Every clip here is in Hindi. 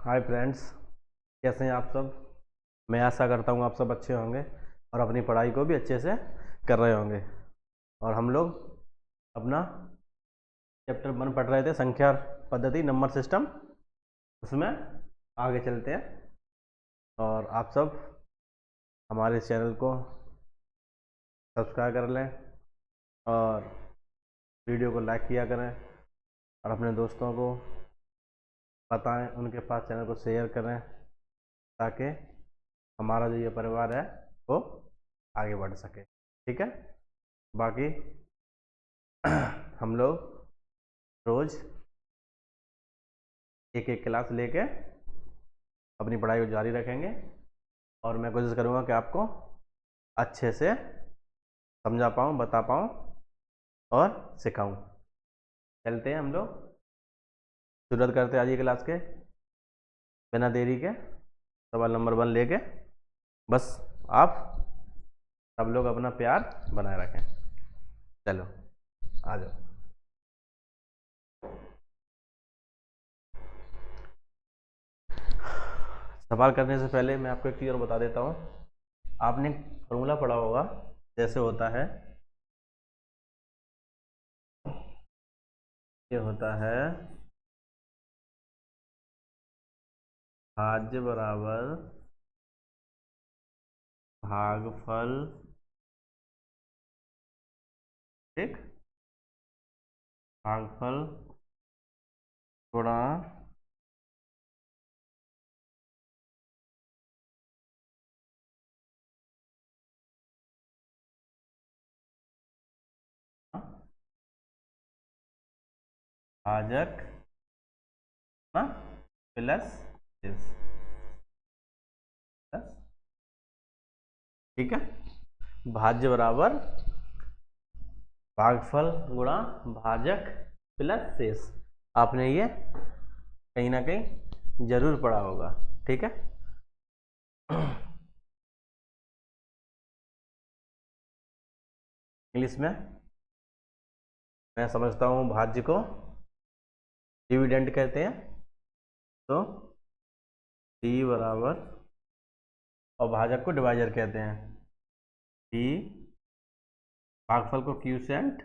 हाय फ्रेंड्स, कैसे हैं आप सब। मैं आशा करता हूँ आप सब अच्छे होंगे और अपनी पढ़ाई को भी अच्छे से कर रहे होंगे। और हम लोग अपना चैप्टर 1 पढ़ रहे थे, संख्या पद्धति नंबर सिस्टम। उसमें आगे चलते हैं और आप सब हमारे चैनल को सब्सक्राइब कर लें और वीडियो को लाइक किया करें और अपने दोस्तों को बताएं, उनके पास चैनल को शेयर करें ताकि हमारा जो ये परिवार है वो आगे बढ़ सके। ठीक है। बाकी हम लोग रोज एक एक क्लास लेके अपनी पढ़ाई को जारी रखेंगे और मैं कोशिश करूँगा कि आपको अच्छे से समझा पाऊँ, बता पाऊँ और सिखाऊँ। चलते हैं, हम लोग शुरुआत करते हैं आज की क्लास के बिना देरी के। सवाल नंबर 1 लेके बस आप सब लोग अपना प्यार बनाए रखें। चलो आ जाओ। सवाल करने से पहले मैं आपको एक चीज़ और बता देता हूँ। आपने फॉर्मूला पढ़ा होगा, जैसे होता है, ये होता है भाज्य बराबर भागफल, ठीक, भागफल गुणा भाजक प्लस इस, ठीक है। भाज्य बराबर भागफल गुणा भाजक प्लस शेष। आपने ये कहीं ना कहीं जरूर पढ़ा होगा, ठीक है। इंग्लिश में मैं समझता हूँ भाज्य को डिविडेंड कहते हैं, तो डी बराबर, और भाजक को डिवाइजर कहते हैं। डी भागफल को क्यूसेंट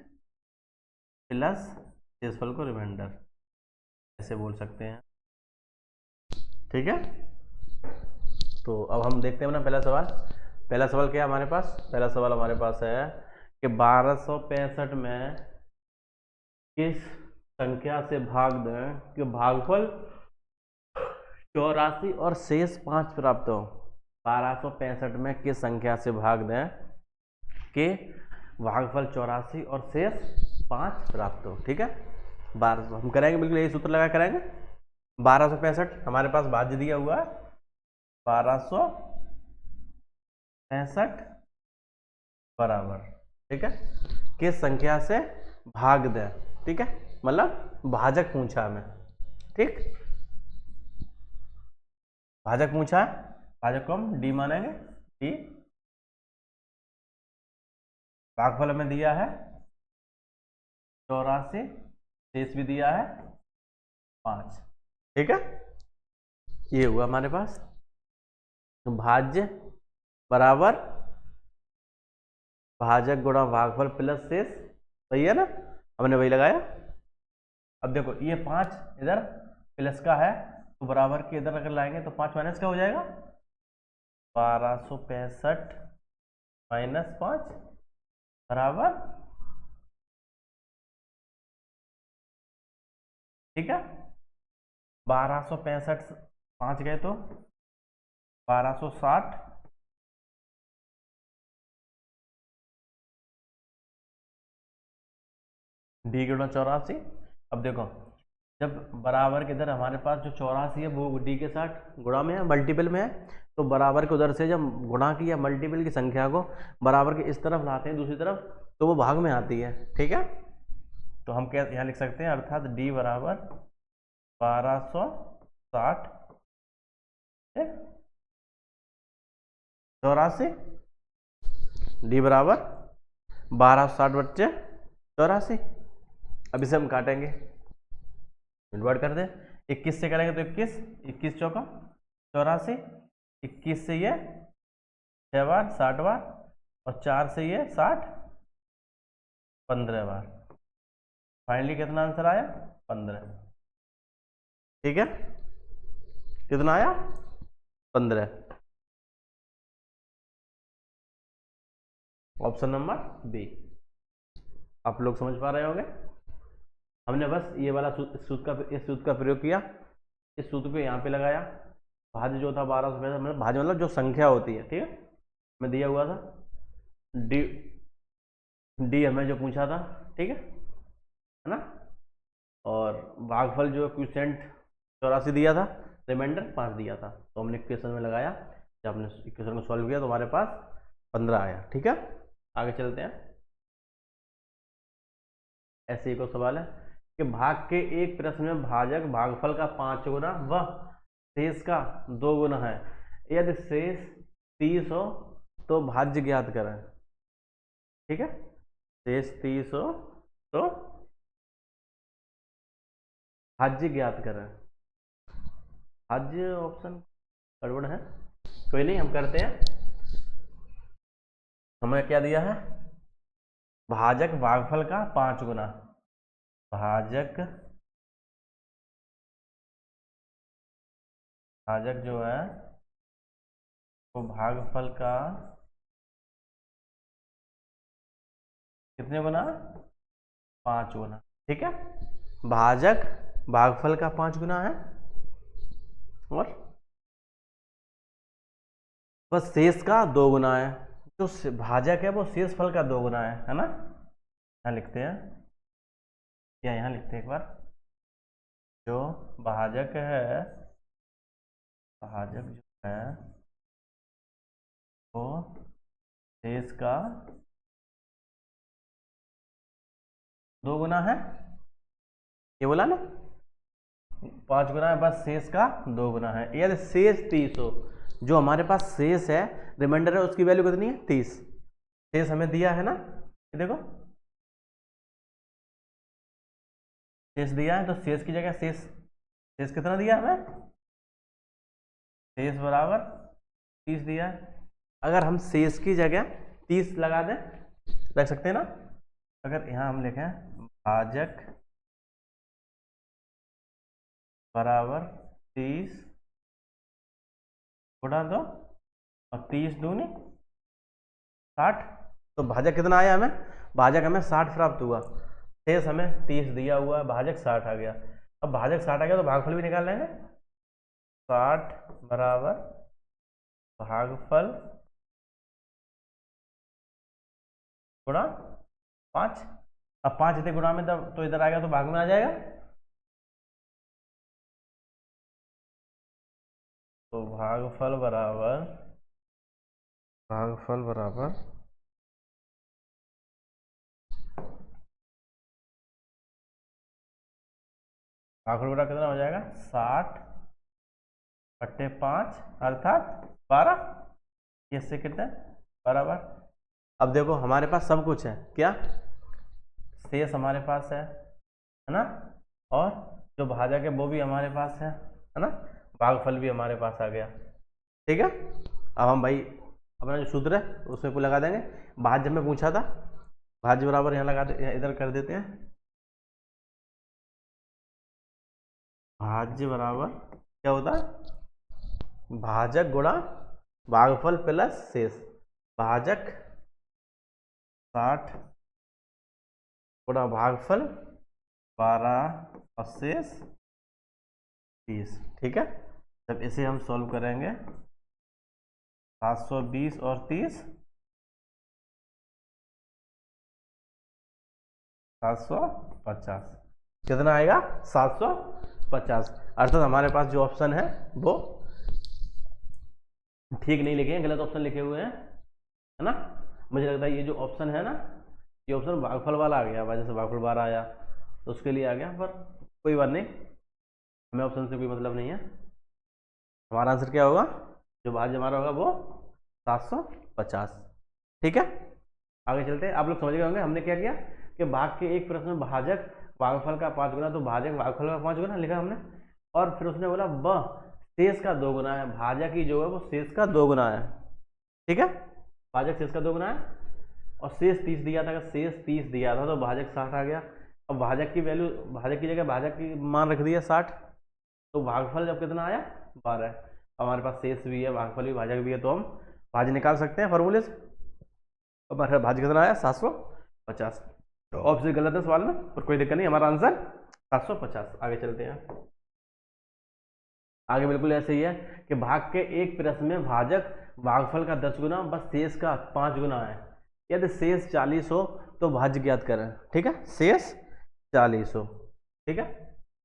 प्लस शेषफल को रिमाइंडर, ऐसे बोल सकते हैं, ठीक है। तो अब हम देखते हैं ना पहला सवाल। पहला सवाल क्या है हमारे पास? पहला सवाल हमारे पास है कि 1265 में किस संख्या से भाग दें कि भागफल 84 और शेष 5 प्राप्त हो। 1265 में किस संख्या से भाग दें कि भागफल 84 और शेष 5 प्राप्त हो, ठीक है। 1200 हम करेंगे, बिल्कुल यही सूत्र लगा करेंगे। 1265 हमारे पास भाज्य दिया हुआ है, 1265 बराबर, ठीक है, किस संख्या से भाग दें, ठीक है, मतलब भाजक पूछा हमें, ठीक, भाजक पूछा है। भाजक को हम डी मानेंगे। डी भागफल हमें दिया है 84, शेष भी दिया है 5, ठीक है। ये हुआ हमारे पास भाज्य बराबर भाजक गुणा भागफल प्लस शेष, सही है ना, हमने वही लगाया। अब देखो ये 5 इधर प्लस का है तो बराबर के इधर अगर लाएंगे तो 5 माइनस का हो जाएगा, 1265 माइनस 5 बराबर, ठीक है, 1265 5 गए तो 1260, डी गुणा 84। अब देखो जब बराबर के इधर हमारे पास जो 84 है वो डी के साथ गुणा में है, मल्टीपल में है, तो बराबर के उधर से जब गुणा की या मल्टीपल की संख्या को बराबर के इस तरफ लाते हैं दूसरी तरफ तो वो भाग में आती है, ठीक है। तो हम क्या यहाँ लिख सकते हैं, अर्थात डी बराबर 1260 84, डी बराबर 1260 बच्चे 84। अब इसे हम काटेंगे, डिवाइड कर दें, 21 से करेंगे तो 21, 21 चौका 84, 21 से ये 6 बार 60 बार, और 4 से ये 60 15 बार। फाइनली कितना आंसर आया? 15। ठीक है, कितना आया? 15। Option number B. आप लोग समझ पा रहे होंगे। हमने बस ये वाला सूत्र का प्रयोग किया, इस सूत्र को यहाँ पे लगाया। भाज्य जो था 1200, मतलब भाज्य मतलब जो संख्या होती है, ठीक है, मैं दिया हुआ था डी हमें जो पूछा था, ठीक है ना, और भागफल जो क्वोशिएंट 84 दिया था, रिमाइंडर 5 दिया था। तो हमने इक्वेशन में लगाया, जब हमने इक्वेशन को सॉल्व किया तो हमारे पास 15 आया। ठीक है, आगे चलते हैं। ऐसे एक और सवाल है कि भाग के एक प्रश्न में भाजक भागफल का 5 गुना व शेष का 2 गुना है। यदि शेष 30 हो तो भाज्य ज्ञात करें। ठीक है, शेष 30 हो तो भाज्य ज्ञात करें। भाज्य ऑप्शन गड़बड़ है, कोई नहीं, हम करते हैं। हमें क्या दिया है? भाजक भागफल का 5 गुना, भाजक जो है वो भागफल का कितने गुना? 5 गुना। ठीक है, भाजक भागफल का 5 गुना है, और बस शेष का 2 गुना है। जो भाजक है वो शेष फल का 2 गुना है ना। यहाँ लिखते हैं, या यहाँ लिखते हैं एक बार, जो भाजक है, भाजक जो है वो शेष का 2 गुना है, ये बोला ना, 5 गुना है, बस शेष का 2 गुना है। यदि शेष 30 हो, जो हमारे पास शेष है, रिमाइंडर है, उसकी वैल्यू कितनी है? 30। शेष हमें दिया है ना, ये देखो शेष दिया है, तो शेष की जगह शेष कितना दिया हमें? शेष बराबर 30 दिया है। अगर हम शेष की जगह 30 लगा दें, रख सकते हैं ना। अगर यहाँ हम लिखें भाजक बराबर 30 गुणा 2 और 30 दूनी 60, तो भाजक कितना आया हमें? भाजक हमें 60 प्राप्त हुआ। शेष हमें 30 दिया हुआ है, भाजक 60 आ गया। अब भाजक 60 आ गया तो भागफल भी निकाल लेंगे। 60 बराबर भागफल गुणा 5। अब 5 इतने गुणा में तो इधर आ गया तो भाग में आ जाएगा, तो भागफल बराबर भागफल बराबर कितना हो जाएगा? 60/5 अर्थात 12। ये से कितने बराबर? अब देखो हमारे पास सब कुछ है, क्या शेष हमारे पास है ना, और जो भाजक है वो भी हमारे पास है ना, भागफल भी हमारे पास आ गया। ठीक है, अब हम भाई अपना जो सूत्र है उसमें को लगा देंगे। भाज्य में पूछा था, भाज्य बराबर यहाँ लगा दे, इधर कर देते हैं। भाज्य बराबर क्या होता है? भाजक गुणा भागफल प्लस शेष। भाजक 60 गुणा भागफल 12 और शेष 30। ठीक है, जब इसे हम सॉल्व करेंगे 720 और 30 750, कितना आएगा? 750। अर्थात हमारे पास जो ऑप्शन है वो ठीक नहीं लिखे हैं, गलत ऑप्शन लिखे हुए हैं, है ना। मुझे लगता है ये जो ऑप्शन है ना, ये ऑप्शन भागफल वाला आ गया, वजह से भागफल 12 आया, तो उसके लिए आ गया, पर कोई बात नहीं, हमें ऑप्शन से कोई मतलब नहीं है। हमारा आंसर क्या होगा? जो भाज्य हमारा होगा वो 750। ठीक है, आगे चलते हैं। आप लोग समझ गए होंगे हमने क्या किया कि भाग के एक प्रश्न में भाजक भागफल का 5 गुना, तो भाजक भागफल का 5 गुना लिखा हमने, और फिर उसने बोला वह शेष का 2 गुना है, भाजक ही जो है वो शेष का 2 गुना है। ठीक है, भाजक शेष का 2 गुना है। और शेष 30 दिया था, अगर शेष 30 दिया था तो भाजक 60 आ गया। अब भाजक की वैल्यू, भाजक की जगह भाजक की मान रख दिया 60, तो भागफल जब कितना आया 12। हमारे पास शेष भी है, भागफल भी, भाजक भी है, तो हम भाज्य निकाल सकते हैं फॉर्मूले से। हमारे भाज्य कितना आया 750। तो ऑप्शन गलत है सवाल में, पर कोई दिक्कत नहीं, हमारा आंसर 750। आगे चलते हैं। आगे बिल्कुल ऐसे ही है कि भाग के एक प्रश्न में भाजक भागफल का 10 गुना बस शेष का 5 गुना है। यदि शेष 40 हो तो भाज्य ज्ञात करें। ठीक है, शेष 40 हो। ठीक है,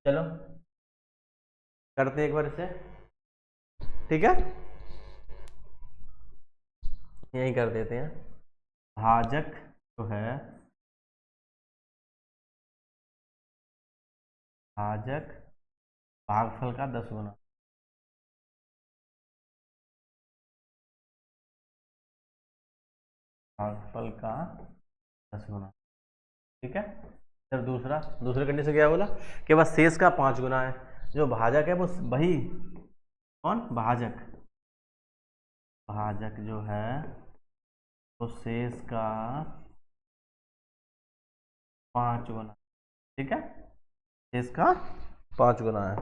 चलो करते हैं एक बार इसे। ठीक है, यही कर देते हैं। भाजक जो है, भाजक भागफल का 10 गुना, भागफल का 10 गुना। ठीक है, फिर दूसरे कंडीशन क्या बोला कि बस शेष का 5 गुना है। जो भाजक है वो वही, कौन, भाजक, भाजक जो है वो शेष का 5 गुना। ठीक है, शेष का 5 गुना है।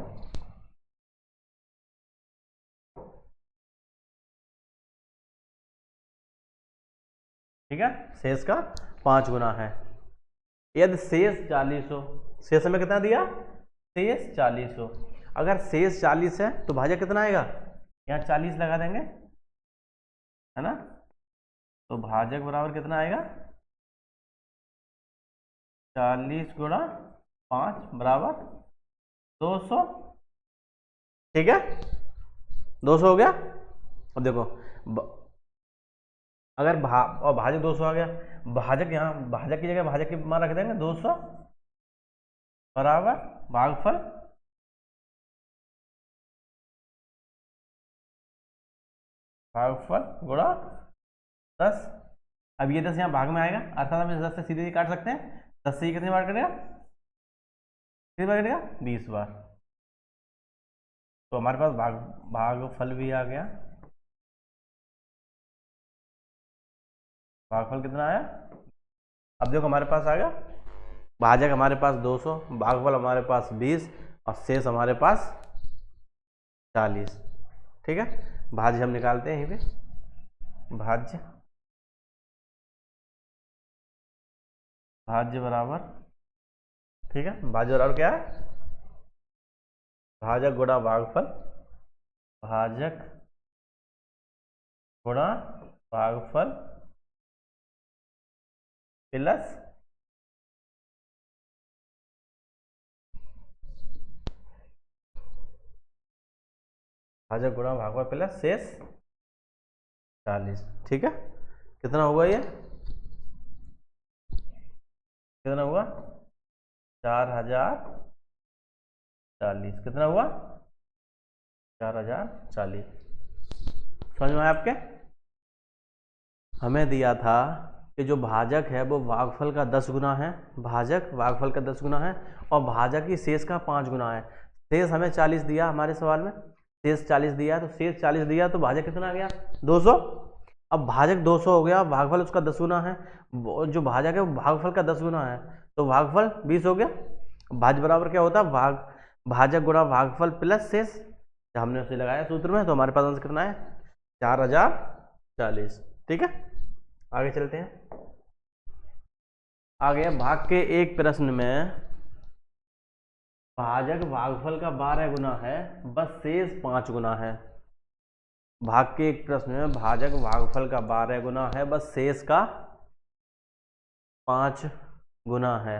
ठीक है, शेष का 5 गुना है। यदि शेष 40 हो, शेष में कितना दिया, शेष 40 हो, अगर शेष 40 है तो भाजक कितना आएगा, यहाँ 40 लगा देंगे, है ना, तो भाजक बराबर कितना आएगा, 40 गुणा 5 बराबर 200। ठीक है, 200 हो गया। अब देखो अगर और भाजक 200 आ गया, भाजक यहाँ, भाजक की जगह भाजक की मान रख देंगे 200 बराबर भागफल, भागफल गुणा 10। अब ये 10 यहाँ भाग में आएगा, अर्थात हम इस 10 से सीधे काट सकते हैं। 10 से ये कितनी बार कटेगा, कितनी बार कटेगा, 20 बार। तो हमारे पास भागफल भी आ गया। भागफल कितना आया, अब देखो हमारे पास आ गया, भाजक हमारे पास 200, भागफल हमारे पास 20 और शेष हमारे पास 40। ठीक है, भाज्य हम निकालते हैं यहीं पे। भाज्य, भाज्य बराबर, ठीक है, भाज्य बराबर क्या है, भाजक गुणा भागफल, भाजक गुणा भागफल प्लस भाजक गुणा भागफल प्लस शेष 40। ठीक है, कितना हुआ ये, कितना हुआ, 4040। कितना हुआ, 4040। समझ में आया आपके। हमें दिया था कि जो भाजक है वो भागफल का 10 गुना है, भाजक भागफल का 10 गुना है, और भाजक ही शेष का 5 गुना है। शेष हमें 40 दिया हमारे सवाल में, शेष 40 दिया, तो शेष 40 दिया तो भाजक कितना आ गया 200। अब भाजक 200 हो गया, भागफल उसका 10 गुना है, जो भाजक है वो भागफल का 10 गुना है, तो भागफल 20 हो गया। भाज्य बराबर क्या होता है, भाजक गुणा भागफल प्लस शेष, हमने उसे लगाया सूत्र में, तो हमारे पास आंसर कितना है 4040। ठीक है, आगे चलते हैं। आगे भाग के एक प्रश्न में भाजक भागफल का 12 गुना है बस शेष 5 गुना है। भाग के एक प्रश्न में भाजक भागफल का 12 गुना है बस शेष का 5 गुना है।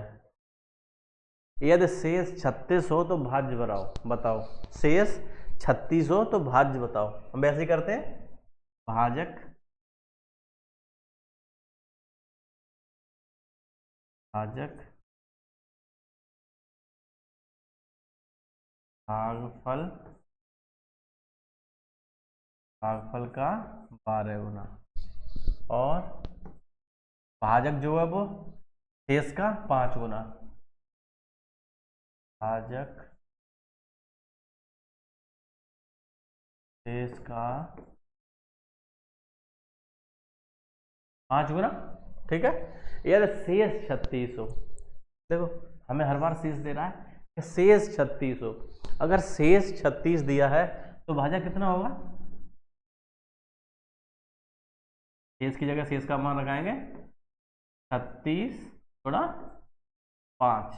यदि शेष 36 हो तो भाज्य बताओ। शेष 36 हो तो भाज्य बताओ। हम वैसे ही करते हैं, भाजक भाजक भागफल भागफल का 12 गुना, और भाजक जो है वो शेष का 5 गुना। भाजक शेष का 5 गुना। ठीक है, यार शेष 3600, देखो हमें हर बार शेष दे रहा है कि शेष 3600, अगर शेष 36 दिया है तो भाजक कितना होगा? शेष की जगह शेष का मान लगाएंगे 36 गुणा 5,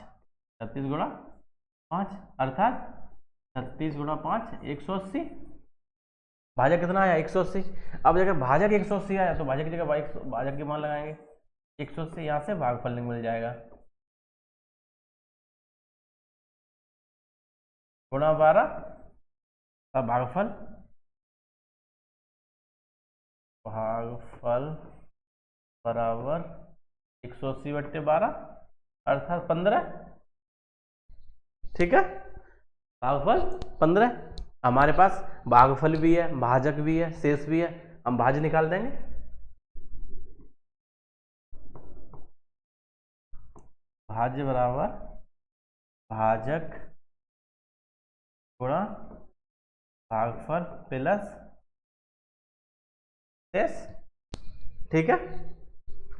36 गुणा 5 अर्थात 36 गुणा 5 180। भाजक कितना आया? 180। अब अगर भाजक 180 आया तो भाजक की जगह भाजक के मान लगाएंगे 180, यहाँ से भागफल मिल जाएगा गुणा 12, अब भागफल बराबर 180/12 अर्थात 15। ठीक है, भागफल 15। हमारे पास भागफल भी है, भाजक भी है, शेष भी है, हम भाज्य निकाल देंगे। भाज्य बराबर भाजक गुणा भागफल प्लस शेष। ठीक है,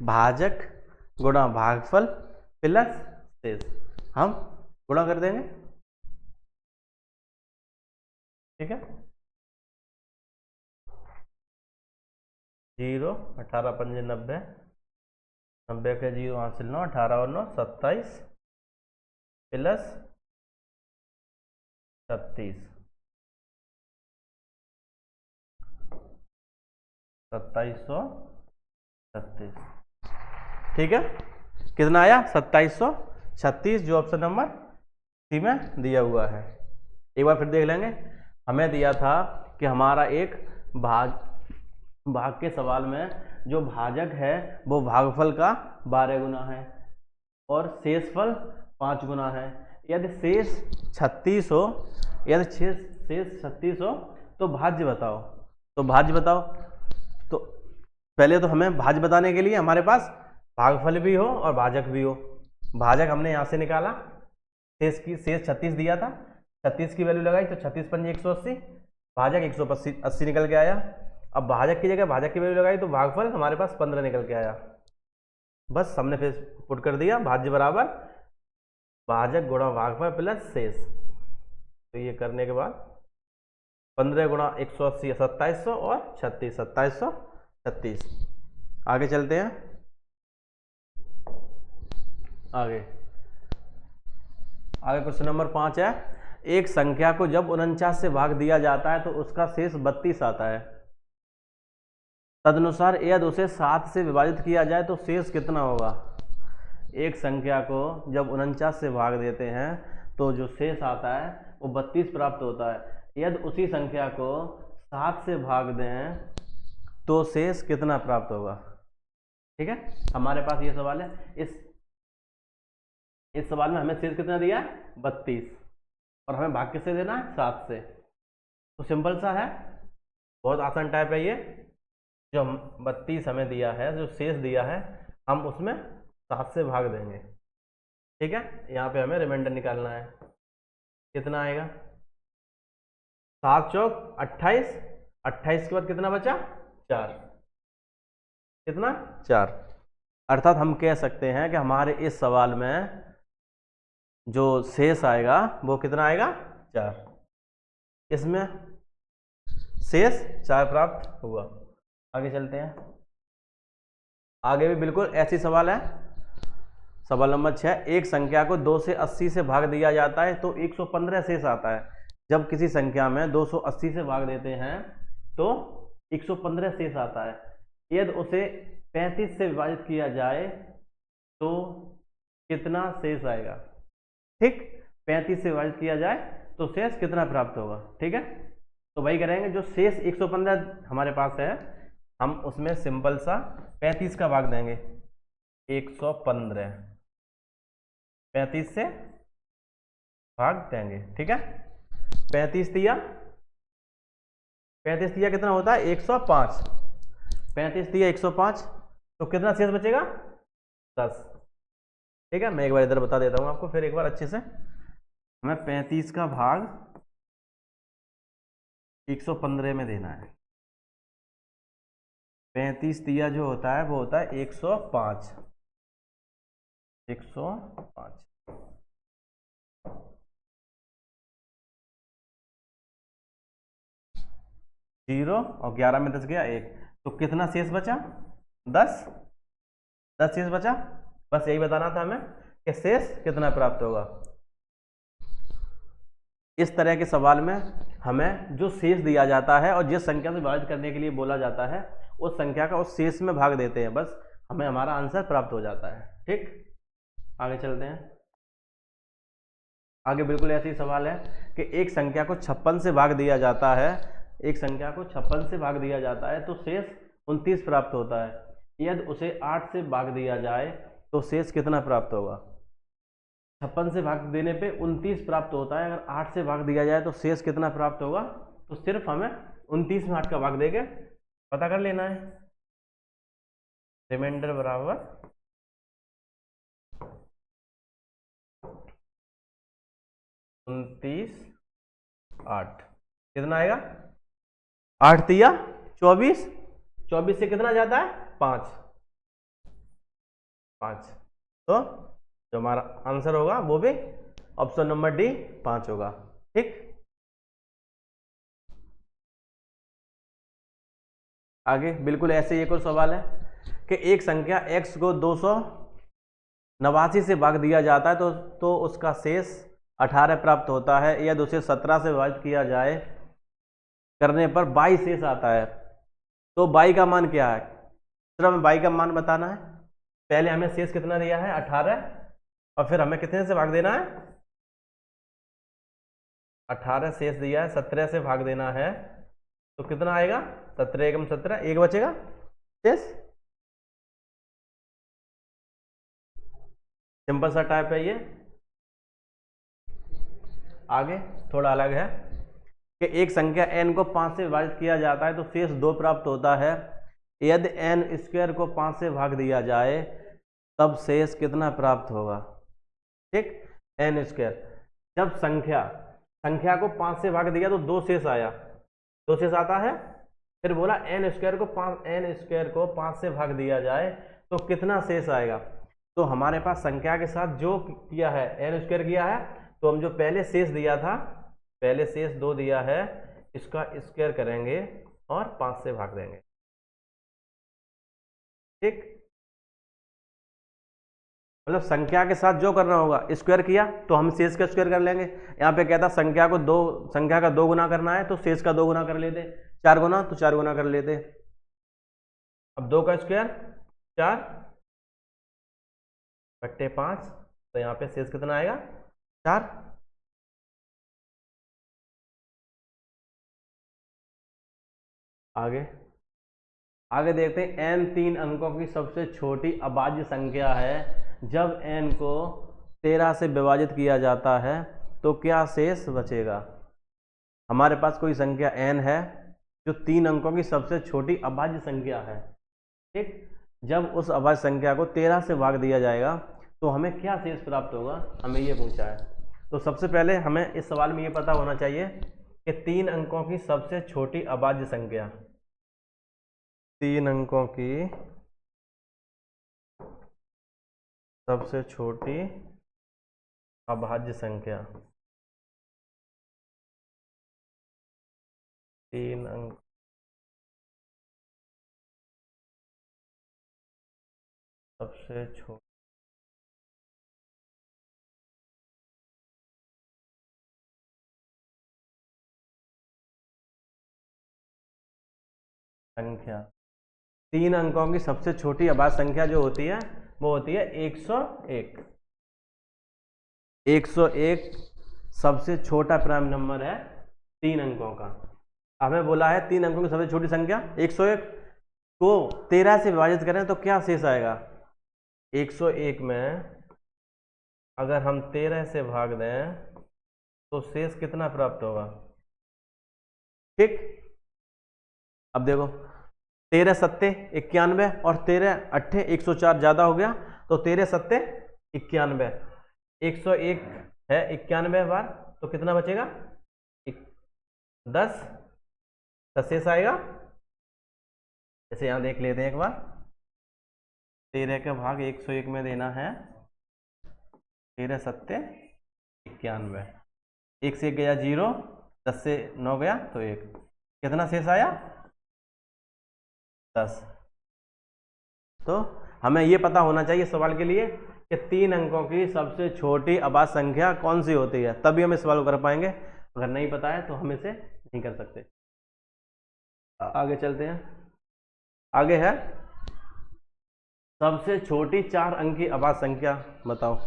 भाजक गुणा भागफल प्लस शेष हम गुणा कर देंगे। ठीक है, 0 18 5 90, 90 के 0 हासिल 9, 18 और 9 27 प्लस 36, 2736। ठीक है, कितना आया? 2736, जो ऑप्शन नंबर सी में दिया हुआ है। एक बार फिर देख लेंगे। हमें दिया था कि हमारा एक भाग के सवाल में जो भाजक है वो भागफल का 12 गुना है और शेषफल 5 गुना है। यदि शेष 36 हो, यदि शेष 36 हो तो भाज्य बताओ। तो भाज्य बताओ, तो पहले तो हमें भाज्य बताने के लिए हमारे पास भागफल भी हो और भाजक भी हो। भाजक हमने यहाँ से निकाला, शेष 36 दिया था, 36 की वैल्यू लगाई तो 36 पंजे 180, भाजक 180 निकल के आया। अब भाजक की जगह भाजक की वैल्यू लगाई तो भागफल हमारे पास 15 निकल के आया। बस हमने फिर पुट कर दिया भाज्य बराबर भाजक गुणा भागफल प्लस शेष। तो ये करने के बाद 15 गुणा 180 2700 और 36 2736। आगे चलते हैं। आगे क्वेश्चन नंबर 5 है। एक संख्या को जब 49 से भाग दिया जाता है तो उसका शेष 32 आता है। तदनुसार यदि उसे 7 से विभाजित किया जाए तो शेष कितना होगा? एक संख्या को जब 49 से भाग देते हैं तो जो शेष आता है वो 32 प्राप्त होता है। यदि उसी संख्या को 7 से भाग दें तो शेष कितना प्राप्त होगा? ठीक है, हमारे पास ये सवाल है। इस सवाल में हमें शेष कितना दिया है? 32, और हमें भाग किससे देना है? 7 से। तो सिंपल सा है, बहुत आसान टाइप है ये। जो 32 हमें दिया है, जो शेष दिया है, हम उसमें 7 से भाग देंगे। ठीक है, यहाँ पे हमें रिमाइंडर निकालना है। कितना आएगा? 7 चौक 28, 28 के बाद कितना बचा? 4। कितना? 4। अर्थात हम कह सकते हैं कि हमारे इस सवाल में जो शेष आएगा वो कितना आएगा? 4। इसमें शेष 4 प्राप्त हुआ। आगे चलते हैं। आगे भी बिल्कुल ऐसी सवाल है। सवाल नंबर 6। एक संख्या को 2 से 80 से भाग दिया जाता है तो 115 शेष आता है। जब किसी संख्या में 280 से भाग देते हैं तो 115 शेष आता है। यदि उसे 35 से विभाजित किया जाए तो कितना शेष आएगा? ठीक, 35 से विभाजित किया जाए तो शेष कितना प्राप्त होगा? ठीक है, तो वही करेंगे। जो शेष 115 हमारे पास है, हम उसमें सिंपल सा 35 का भाग देंगे। 115 35 से भाग देंगे। ठीक है, 35 दिया कितना होता है? 105। 35 दिया 105, तो कितना शेष बचेगा? 10। ठीक है, मैं एक बार इधर बता देता हूँ आपको फिर एक बार अच्छे से। हमें 35 का भाग 115 में देना है। 35 तिया जो होता है वो होता है 105। 105 0 और 11 में 10 गया 1, तो कितना शेष बचा? 10। 10 शेष बचा। बस यही बताना था हमें कि शेष कितना प्राप्त होगा। इस तरह के सवाल में हमें जो शेष दिया जाता है और जिस संख्या से विभाजित करने के लिए बोला जाता है उस संख्या का उस शेष में भाग देते हैं, बस हमें हमारा आंसर प्राप्त हो जाता है। ठीक, आगे चलते हैं। आगे बिल्कुल ऐसे ही सवाल है कि एक संख्या को 56 से भाग दिया जाता है, एक संख्या को 56 से भाग दिया जाता है तो शेष 29 प्राप्त होता है। यदि उसे 8 से भाग दिया जाए तो शेष कितना प्राप्त होगा? 56 से भाग देने पे 29 प्राप्त होता है, अगर 8 से भाग दिया जाए तो शेष कितना प्राप्त होगा? तो सिर्फ हमें 29 में 8 का भाग देके पता कर लेना है। रिमाइंडर बराबर 29 8 कितना आएगा? 8 तिया 24, 24 से कितना जाता है? 5। तो जो हमारा आंसर होगा वो भी ऑप्शन नंबर डी 5 होगा। ठीक, आगे बिल्कुल ऐसे ही एक और सवाल है कि एक संख्या x को 289 से भाग दिया जाता है तो उसका शेष 18 प्राप्त होता है। यदि उसे 17 से विभाजित किया जाए करने पर 22 शेष आता है, तो y का मान क्या है? सिर्फ हमें y का मान बताना है। पहले हमें शेष कितना दिया है? 18, और फिर हमें कितने से भाग देना है? 18 शेष दिया है, 17 से भाग देना है, तो कितना आएगा? 17 एकम 17, एक बचेगा शेष। सिंपल सा टाइप है ये। आगे थोड़ा अलग है कि एक संख्या n को 5 से विभाजित किया जाता है तो शेष 2 प्राप्त होता है। यदि n स्क्वायर को 5 से भाग दिया जाए तब शेष कितना प्राप्त होगा? ठीक, n स्क्वायर, जब संख्या को 5 से भाग दिया तो 2 शेष आया, 2 शेष आता है। फिर बोला n स्क्वायर को 5 से भाग दिया जाए तो कितना शेष आएगा? तो हमारे पास संख्या के साथ जो किया है n स्क्वायर किया है, तो हम जो पहले शेष दिया था, पहले शेष 2 दिया है, इसका स्क्वायर करेंगे और 5 से भाग देंगे। ठीक, मतलब संख्या के साथ जो करना होगा, स्क्वायर किया तो हम शेष का स्क्वायर कर लेंगे। यहाँ पे कहता संख्या का 2 गुना करना है तो शेष का 2 गुना कर लेते, 4 गुना तो 4 गुना कर लेते। अब 2 का स्क्वायर 4 बट्टे 5, तो यहाँ पे शेष कितना आएगा? 4। आगे देखते हैं। n 3 अंकों की सबसे छोटी अभाज्य संख्या है। जब n को 13 से विभाजित किया जाता है तो क्या शेष बचेगा? हमारे पास कोई संख्या n है जो 3 अंकों की सबसे छोटी अभाज्य संख्या है। ठीक, जब उस अभाज्य संख्या को 13 से भाग दिया जाएगा तो हमें क्या शेष प्राप्त होगा, हमें ये पूछा है। तो सबसे पहले हमें इस सवाल में ये पता होना चाहिए कि 3 अंकों की सबसे छोटी अभाज्य संख्या, 3 अंकों की सबसे छोटी अभाज्य संख्या, 3 अंक सबसे छोटी संख्या, 3 अंकों की सबसे छोटी अभाज्य संख्या जो होती है वो होती है 101। 101 सबसे छोटा प्राइम नंबर है 3 अंकों का। हमें बोला है 3 अंकों की सबसे छोटी संख्या 101 को 13 से विभाजित करें तो क्या शेष आएगा? 101 में अगर हम 13 से भाग दें तो शेष कितना प्राप्त होगा? ठीक, अब देखो 13 सत्ते 91 और 13 अट्ठे 104 ज्यादा हो गया, तो 13 सत्ते 91, 101 है 91 बार, तो कितना बचेगा? 10 10 शेष आएगा। जैसे यहाँ देख लेते हैं एक बार, 13 का भाग 101 में देना है, 13 सत्ते 91, 1 से 1 गया 0, 10 से 9 गया तो 1, कितना शेष आया 10। तो हमें ये पता होना चाहिए सवाल के लिए कि 3 अंकों की सबसे छोटी अभाज्य संख्या कौन सी होती है, तभी हम इस सवाल को कर पाएंगे। अगर नहीं पता है तो हम इसे नहीं कर सकते। आगे चलते हैं। आगे है सबसे छोटी 4 अंक की अभाज्य संख्या बताओ।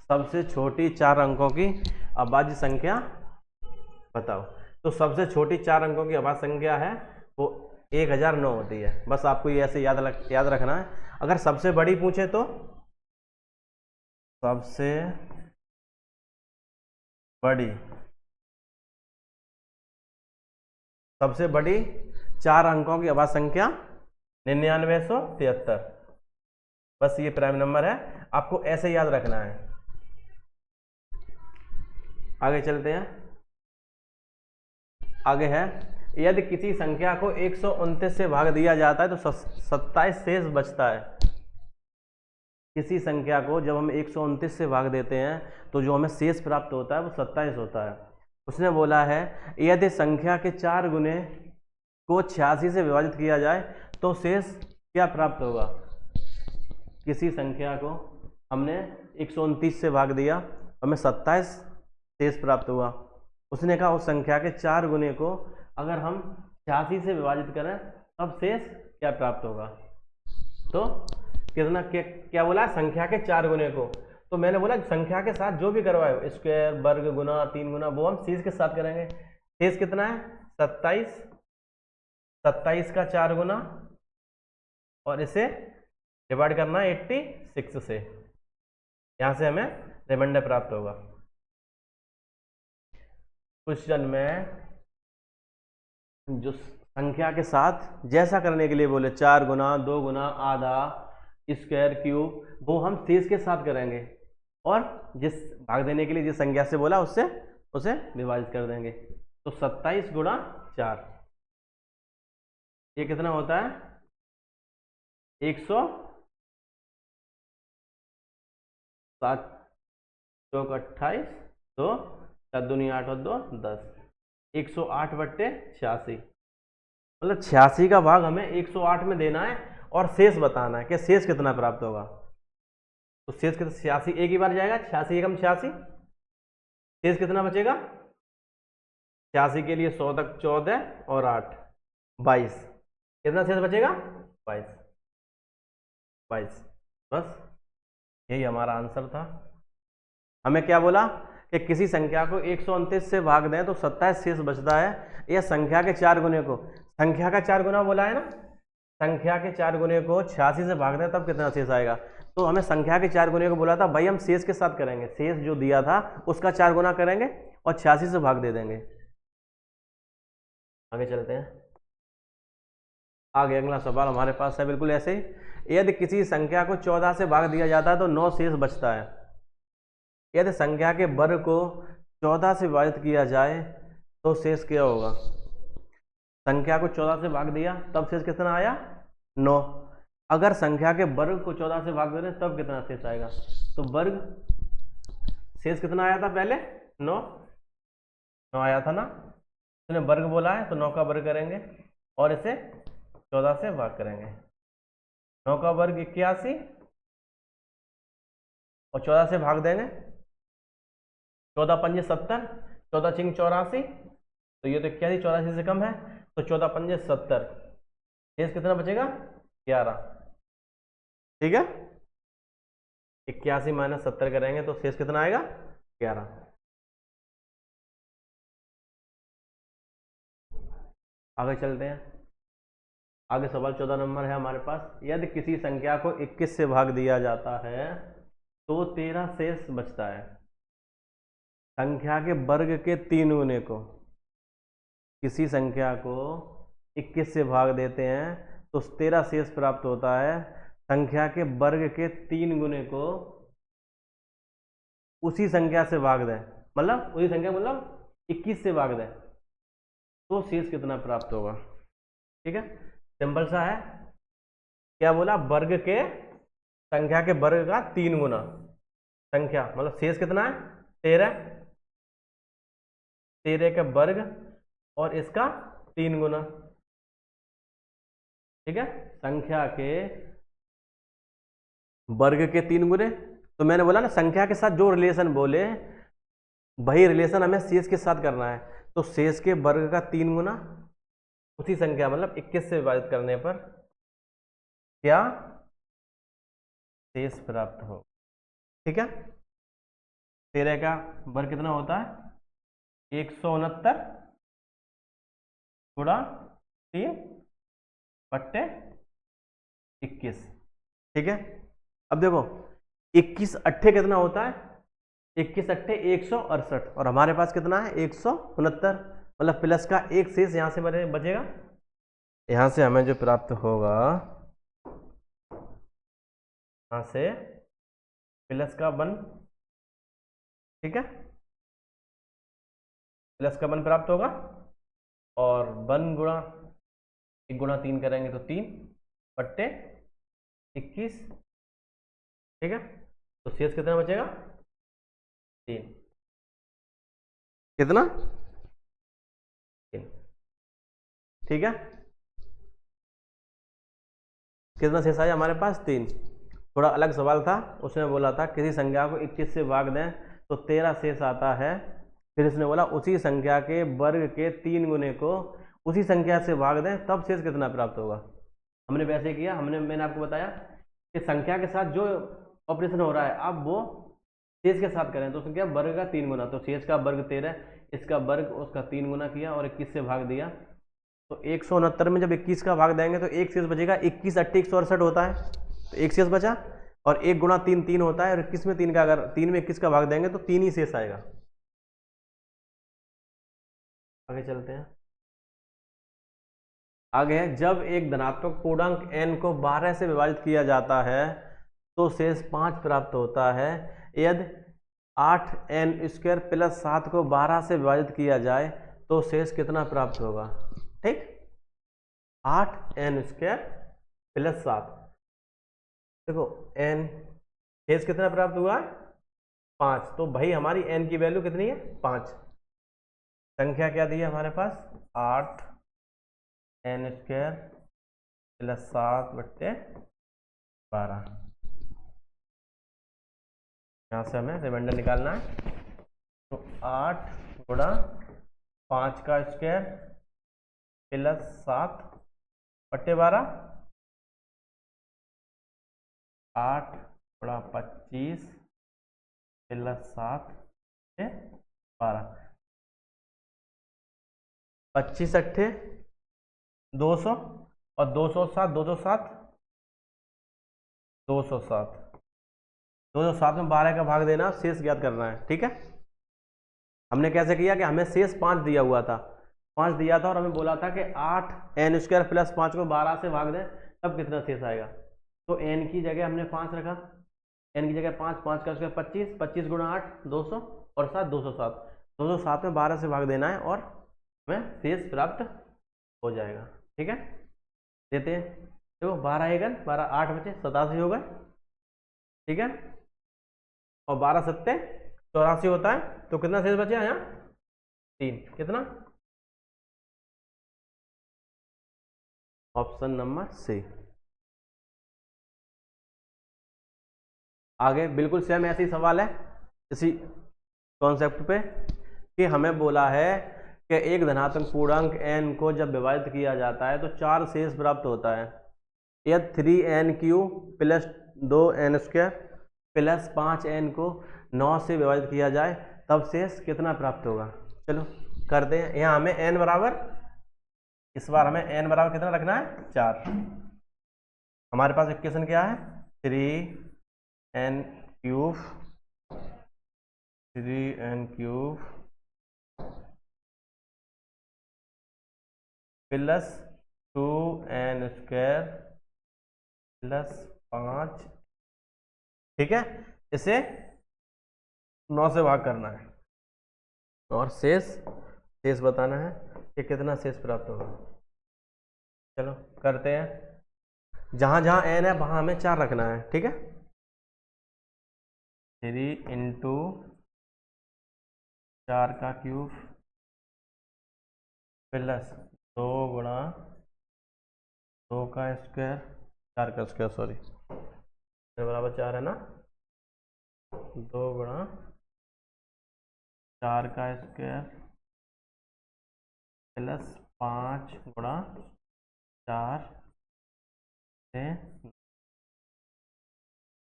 सबसे छोटी 4 अंकों की अभाज्य संख्या बताओ। तो सबसे छोटी 4 अंकों की अभाज्य संख्या है वो 1009 होती है। बस आपको ये ऐसे याद रखना है। अगर सबसे बड़ी पूछे तो सबसे बड़ी 4 अंकों की अभाज्य संख्या 9973। बस ये प्राइम नंबर है, आपको ऐसे याद रखना है। आगे चलते हैं। आगे है यदि किसी संख्या को 129 से भाग दिया जाता है तो 27 शेष बचता है। किसी संख्या को जब हम 129 से भाग देते हैं तो जो हमें शेष प्राप्त होता है वो 27 होता है। उसने बोला है यदि संख्या के 4 गुने को 86 से विभाजित किया जाए तो शेष क्या प्राप्त होगा। किसी संख्या को हमने 129 से भाग दिया, हमें 27 शेष प्राप्त हुआ। उसने कहा उस संख्या के 4 गुने को अगर हम 86 से विभाजित करें तब शेष क्या प्राप्त होगा। तो कितना क्या बोला, संख्या के 4 गुने को। तो मैंने बोला संख्या के साथ जो भी करवाए, स्क्वायर, वर्ग, गुना, 3 गुना, वो हम शेष के साथ करेंगे। शेष कितना है 27, 27 का 4 गुना और इसे डिवाइड करना है 86 से। यहां से हमें रिमाइंडर प्राप्त होगा। क्वेश्चन में जो संख्या के साथ जैसा करने के लिए बोले 4 गुना, 2 गुना, आधा, स्क्वायर, क्यूब, वो हम शेष के साथ करेंगे और जिस भाग देने के लिए जिस संख्या से बोला उससे उसे विभाजित कर देंगे। तो 27 गुणा 4 ये कितना होता है 100, 7 चौक 28, 2 7 दूनी 8 और 2 10, 108/86। मतलब 86 का भाग हमें 108 में देना है और शेष बताना है कि शेष कितना प्राप्त होगा। तो शेष कितना 86 एक ही बार जाएगा, 86 एकम 86, शेष कितना बचेगा 86 के लिए 100 तक 14 और 8 22, कितना शेष बचेगा 22। बस यही हमारा आंसर था। हमें क्या बोला कि किसी संख्या को 129 से भाग दें तो 27 शेष बचता है। यह संख्या के 4 गुने को, संख्या का 4 गुना बोला है ना, संख्या के 4 गुने को 86 से भाग दें तब कितना शेष आएगा। तो हमें संख्या के 4 गुने को बोला था भाई हम शेष के साथ करेंगे, शेष जो दिया था उसका 4 गुना करेंगे और 86 से भाग दे देंगे। आगे चलते हैं। आगे अगला सवाल हमारे पास है बिल्कुल ऐसे ही। यदि किसी संख्या को 14 से भाग दिया जाता है तो 9 शेष बचता है। यदि संख्या के वर्ग को 14 से विभाजित किया जाए तो शेष क्या होगा। संख्या को 14 से भाग दिया तब शेष कितना आया 9। अगर संख्या के वर्ग को 14 से भाग दे रहे तब कितना शेष आएगा। तो वर्ग शेष कितना आया था पहले 9 आया था ना, इसने वर्ग बोला है तो 9 का वर्ग करेंगे और इसे 14 से भाग करेंगे। 9 का वर्ग 81 और 14 से भाग देंगे, 14 पंजे 70, 14 चिंग 84, तो ये तो 81 84 से कम है तो 14 पंजे 70, शेष कितना बचेगा 11। ठीक है, 81 माइनस 70 करेंगे तो शेष कितना आएगा 11। आगे चलते हैं। आगे सवाल 14 नंबर है हमारे पास। यदि किसी संख्या को 21 से भाग दिया जाता है तो 13 शेष बचता है। संख्या के वर्ग के 3 गुने को, किसी संख्या को 21 से भाग देते हैं तो 13 शेष प्राप्त होता है। संख्या के वर्ग के 3 गुने को उसी संख्या से भाग दें, मतलब उसी संख्या मतलब 21 से भाग दें तो शेष कितना प्राप्त होगा। ठीक है, सिंपल सा है। क्या बोला, वर्ग के संख्या के वर्ग का 3 गुना, संख्या मतलब शेष कितना है 13, 13 का वर्ग और इसका 3 गुना। ठीक है, संख्या के वर्ग के 3 गुने। तो मैंने बोला ना, संख्या के साथ जो रिलेशन बोले वही रिलेशन हमें शेष के साथ करना है। तो शेष के वर्ग का 3 गुना उसी संख्या मतलब 21 से विभाजित करने पर क्या शेष प्राप्त हो। ठीक है, 13 का वर्ग कितना होता है 169 गुणा 3 बट्टे 21। ठीक है, अब देखो 21 अट्ठे कितना होता है, 21 अट्ठे 168 और हमारे पास कितना है 169, मतलब प्लस का एक शेष यहां से बचेगा। यहां से हमें जो प्राप्त होगा, यहां से प्लस का 1, ठीक है, प्लस का 1 प्राप्त होगा और 1 गुणा 1 गुणा 3 करेंगे तो 3 बट्टे 21। ठीक है, तो शेष कितना बचेगा 3, कितना 3। ठीक है, कितना शेष आया हमारे पास 3। थोड़ा अलग सवाल था, उसमें बोला था किसी संख्या को 21 से भाग दें तो 13 शेष आता है। फिर इसने बोला उसी संख्या के वर्ग के 3 गुने को उसी संख्या से भाग दें तब शेष कितना प्राप्त होगा। हमने वैसे किया, मैंने आपको बताया कि संख्या के साथ जो ऑपरेशन हो रहा है अब वो शेष के साथ करें। तो संख्या वर्ग का 3 गुना, तो शेष का वर्ग 13, इसका वर्ग उसका 3 गुना किया और 21 से भाग दिया। तो 169 में जब 21 का भाग देंगे तो एक शेष बचेगा, 21 अट्ठे 168 होता है तो एक शेष बचा, और 1 गुणा 3 3 होता है और 21 में 3 का, अगर 3 में 21 का भाग देंगे तो 3 ही शेष आएगा। आगे चलते हैं। आगे है, जब एक धनात्मक पूर्णांक n को 12 से विभाजित किया जाता है तो शेष 5 प्राप्त होता है। यदि 8n² प्लस 7 को 12 से विभाजित किया जाए तो शेष कितना प्राप्त होगा। ठीक, 8n² प्लस 7, देखो n शेष कितना प्राप्त हुआ 5, तो भाई हमारी n की वैल्यू कितनी है 5। संख्या क्या दी है हमारे पास 8n² प्लस 7 बट्टे 12। यहाँ से हमें रिमाइंडर निकालना है, तो 8 गुणा 5 का स्क्वायर प्लस 7 बट्टे 12, 8 गुणा 25 प्लस 7 बट्टे 12, 25 अट्ठे 200 और 207 207 में 12 का भाग देना, शेष ज्ञात करना है। ठीक है, हमने कैसे किया कि हमें शेष 5 दिया हुआ था, 5 दिया था और हमें बोला था कि 8n² प्लस 5 को 12 से भाग दें तब कितना शेष आएगा। तो n की जगह हमने 5 रखा, n की जगह 5, 5 का स्क्वायर 25, 25 गुणा 8 200 और 7 207 में 12 से भाग देना है और हमें शेष प्राप्त हो जाएगा। ठीक है, देते हैं, देखो 12 एकन 12 8 बचे 87 हो गए। ठीक है, और 12 सत्ते 84 होता है, तो कितना शेष बचे यहाँ 3, कितना, ऑप्शन नंबर सी। आगे बिल्कुल सेम ऐसे ही सवाल है इसी कॉन्सेप्ट पे कि हमें बोला है कि एक धनात्मक पूर्णांक n को जब विभाजित किया जाता है तो 4 शेष प्राप्त होता है। यदि 3n³ plus 2n² plus 5n को 9 से विभाजित किया जाए तब शेष कितना प्राप्त होगा। चलो करते हैं। यहाँ हमें n बराबर, इस बार हमें n बराबर कितना रखना है 4। हमारे पास इक्वेशन क्या है 3n³ प्लस 2n² प्लस 5। ठीक है, इसे 9 से भाग करना है और शेष बताना है कि कितना शेष प्राप्त होगा। चलो करते हैं, जहाँ जहाँ n है वहाँ हमें 4 रखना है, ठीक है। 3 इंटू 4 का क्यूब प्लस 2 गुणा 2 का स्क्वायर, 4 का स्क्वायर सॉरी, बराबर 4 है ना। 2 गुणा 4 का स्क्वायर प्लस 5 गुणा 4 से,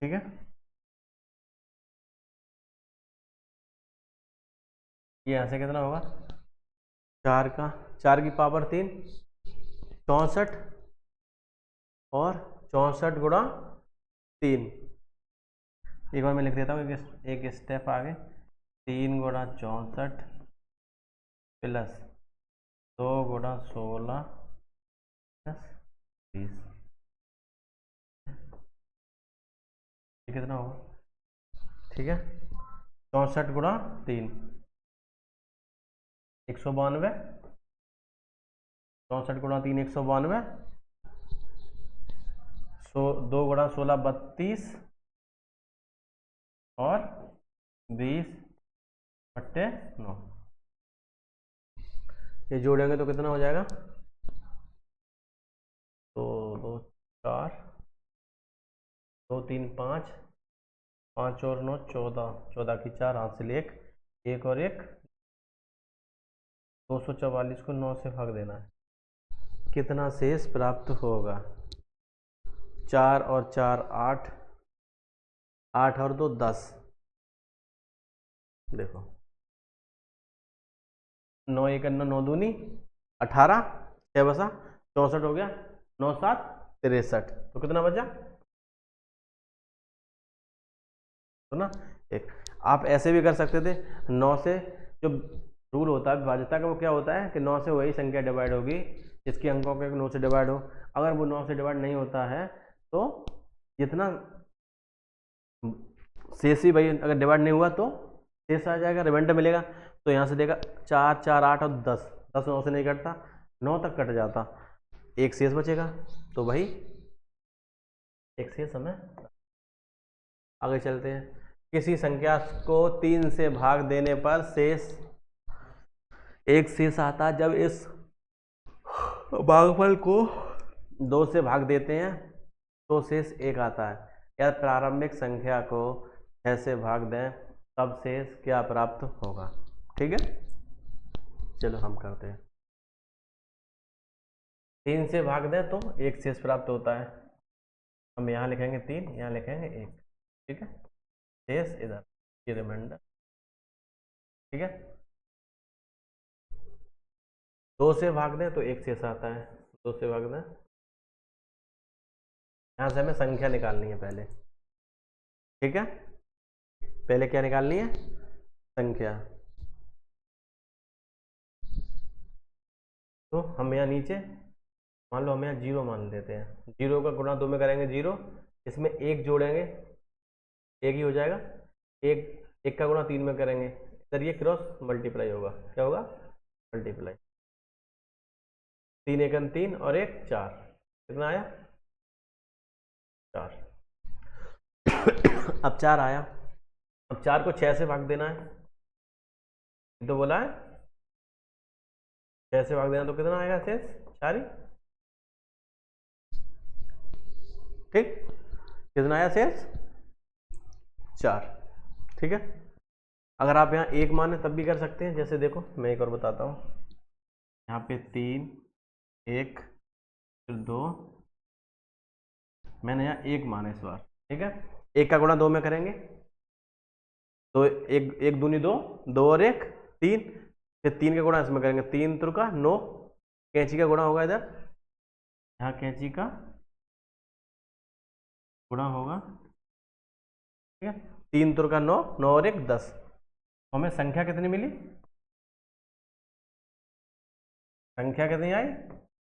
ठीक है। ये यहाँ से कितना होगा, 4 की पावर 3, 64, और 64 गुणा 3, एक बार मैं लिख देता हूँ एक स्टेप आगे। 3 गुणा 64 प्लस 2 गुणा 16 प्लस 20, ये कितना होगा, ठीक है। 64 गुणा 3 192, 64 गुणा 3 192, 2 गुणा 16 32, और 20 बट्टे 9, ये जोड़ेंगे तो कितना हो जाएगा, तो 2 4, 2 3 5, 5 और 9 14, 14 की 4 हाथ से ले एक और एक, 244 को 9 से भाग देना है, कितना शेष प्राप्त होगा। 4 और 4 8, 8 और 2 10, देखो 9 1 9 दूनी 18, 6 बसा 64 हो गया, 9 7 63, तो कितना बचा, तो ना एक। आप ऐसे भी कर सकते थे, 9 से जो रूल होता है विभाज्यता का, वो क्या होता है कि 9 से वही संख्या डिवाइड होगी जिसके अंकों के 9 से डिवाइड हो। अगर वो 9 से डिवाइड नहीं होता है तो जितना शेष ही भाई, अगर डिवाइड नहीं हुआ तो शेष आ जाएगा, रिमाइंडर मिलेगा। तो यहाँ से देगा 4 4 8 और 10, 10 9 से नहीं कटता, 9 तक कट जाता, एक शेष बचेगा, तो भाई एक शेष हमें। आगे चलते हैं, किसी संख्या को 3 से भाग देने पर शेष एक शेष आता, जब इस भागफल को 2 से भाग देते हैं तो शेष 1 आता है, या प्रारंभिक संख्या को 6 से भाग दें तब शेष क्या प्राप्त होगा, ठीक है। चलो हम करते हैं, 3 से भाग दें तो एक शेष प्राप्त होता है, हम यहाँ लिखेंगे 3, यहाँ लिखेंगे 1, ठीक है। शेष इधर, ये रिमाइंडर, ठीक है। 2 से भाग दें तो एक शेष आता है, 2 से भाग दें, यहाँ से हमें संख्या निकालनी है पहले, ठीक है। पहले क्या निकालनी है, संख्या। तो हम यहाँ नीचे मान लो, हम यहाँ 0 मान लेते हैं, 0 का गुणा 2 में करेंगे 0, इसमें 1 जोड़ेंगे 1 ही हो जाएगा, 1 का गुणा 3 में करेंगे, इधर ये क्रॉस मल्टीप्लाई होगा, क्या होगा, मल्टीप्लाई, 3 1 3 और 1 4, कितना आया 4। अब 4 आया, अब 4 को 6 से भाग देना है, तो बोला है 6 से भाग देना, तो कितना आएगा शेष, 4 ही, ठीक। कितना आया शेष, 4, ठीक है। अगर आप यहाँ 1 माने तब भी कर सकते हैं, जैसे देखो मैं एक और बताता हूँ, यहाँ पे 3 1 फिर 2, मैंने यहाँ 1 माना इस बार, ठीक है। 1 का गुणा 2 में करेंगे तो 1 दूनी 2, 2 और 1 3, फिर 3 का गुणा इसमें करेंगे, 3 त्रिका 9, कैंची का गुणा होगा इधर, यहाँ कैंची का गुणा होगा, ठीक है। 3 त्रिका 9, 9 और 1 10, तो हमें संख्या कितनी मिली, संख्या कितनी आई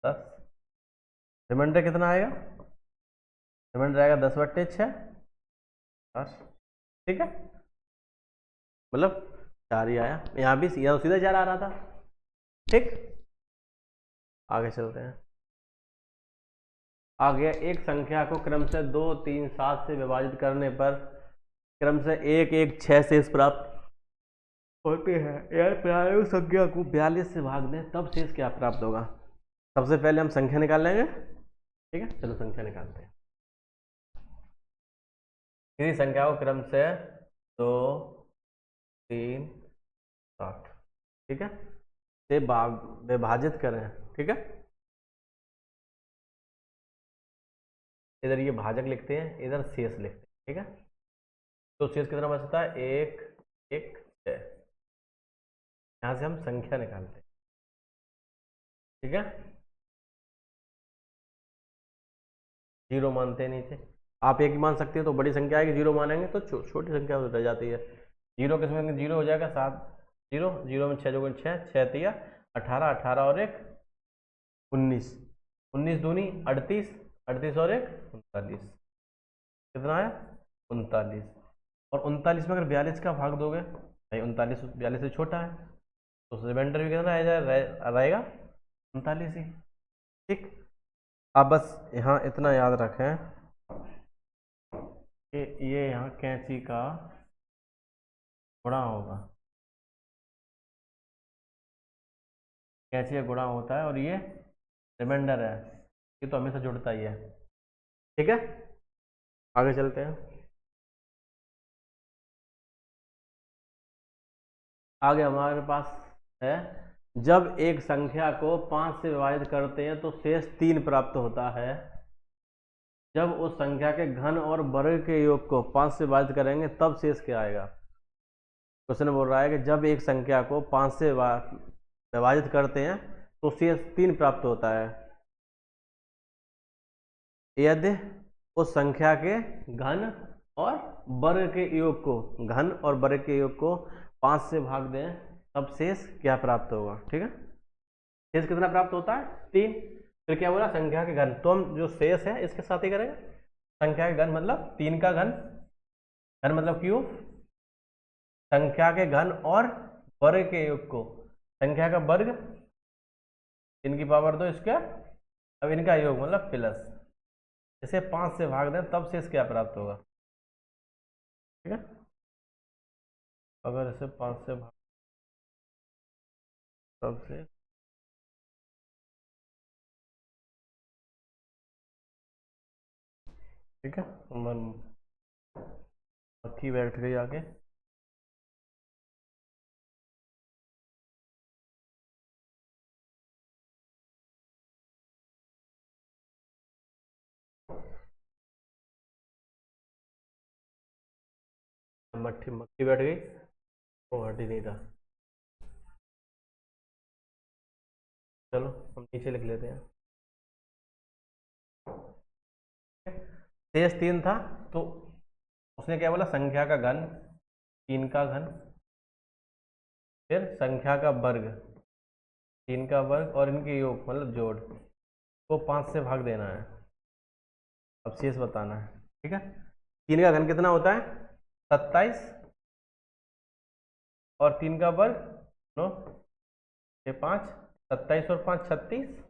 10, रिमाइंडर कितना आएगा, रिमाइंडर आएगा 10 बट्टे 6 10, ठीक है। मतलब 4 ही आया, यहाँ भी यहाँ सीधा 4 आ रहा था, ठीक। आगे चलते हैं, आ गया एक संख्या को क्रम से 2, 3, 7 से विभाजित करने पर क्रम से 1, 1, 6 शेष प्राप्त होते हैं। यार प्रायोगिक संख्या को 42 से भाग दें तब शेष क्या प्राप्त होगा। सबसे पहले हम संख्या निकाल लेंगे, ठीक है। चलो संख्या निकालते हैं। किसी संख्या को क्रम से 2, 3, 7, ठीक है, से विभाजित करें, ठीक है। इधर ये भाजक लिखते हैं, इधर शेष लिखते हैं, ठीक है। तो शेष कितना बचता है, 1, 1, 6। यहां से हम संख्या निकालते हैं, ठीक है। 0 मानते हैं नीचे, आप एक ही मान सकते हैं तो बड़ी संख्या आएगी, 0 मानेंगे तो छोटी संख्या रह जाती है। 0 किसमें 0 हो जाएगा, 7, 0, 0 में 6 जोड़ 6, 6 तिया 18, 18 और 1 19, 19 दूनी 38, 38 और 1 39, कितना है 39। और 39 में अगर 42 का भाग दोगे भाई, 39 42 से छोटा है, तो रिमाइंडर भी कितना रहेगा 39 ही, ठीक। आप बस यहाँ इतना याद रखें कि ये यहाँ कैंची का गुणा होगा, कैंची का गुणा होता है और ये रिमाइंडर है, ये तो हमेशा जुड़ता ही है, ठीक है। आगे चलते हैं। आगे हमारे पास है, जब एक संख्या को 5 से विभाजित करते हैं तो शेष 3 प्राप्त होता है। जब उस संख्या के घन और वर्ग के योग को 5 से विभाजित करेंगे तब शेष क्या आएगा। क्वेश्चन बोल रहा है कि जब एक संख्या को 5 से विभाजित करते हैं तो शेष 3 प्राप्त होता है, यदि उस संख्या के घन और वर्ग के योग को, घन और वर्ग के योग को 5 से भाग दें तब शेष क्या प्राप्त होगा, ठीक है। शेष कितना प्राप्त होता है, 3। फिर क्या बोला, संख्या के घन, तो हम जो शेष है इसके साथ ही करेंगे। संख्या के घन मतलब 3 का घन, घन मतलब क्यूब, संख्या के घन और वर्ग के योग को, संख्या का वर्ग, इनकी पावर 2 स्क्वायर, अब इनका योग मतलब प्लस, इसे 5 से भाग दें तब शेष क्या प्राप्त होगा, ठीक है। अगर इसे 5 से भाग तब से, ठीक है। मक्खी बैठ गई आगे। मक्खी मक्खी बैठ गई, वो हट ही नहीं रहा। चलो हम नीचे लिख लेते हैं। शेष 3 था तो उसने क्या बोला, संख्या का घन, 3 का घन, फिर संख्या का वर्ग, 3 का वर्ग और इनके योग मतलब जोड़ को 5 से भाग देना है, अब शेष बताना है, ठीक है। 3 का घन कितना होता है 27, और 3 का वर्ग 9, ये 5, 27 और 5 36,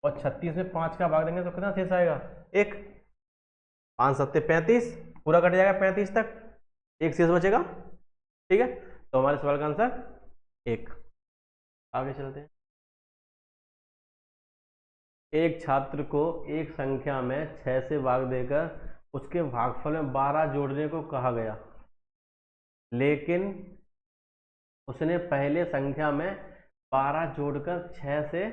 और 36 में 5 का भाग देंगे तो कितना शेष आएगा, 1, 5 7 35, पूरा कट जाएगा 35 तक, 1 शेष बचेगा, ठीक है। तो हमारे सवाल का आंसर 1। आगे चलते हैं। एक छात्र को एक संख्या में 6 से भाग देकर उसके भागफल में 12 जोड़ने को कहा गया, लेकिन उसने पहले संख्या में 12 जोड़कर 6 से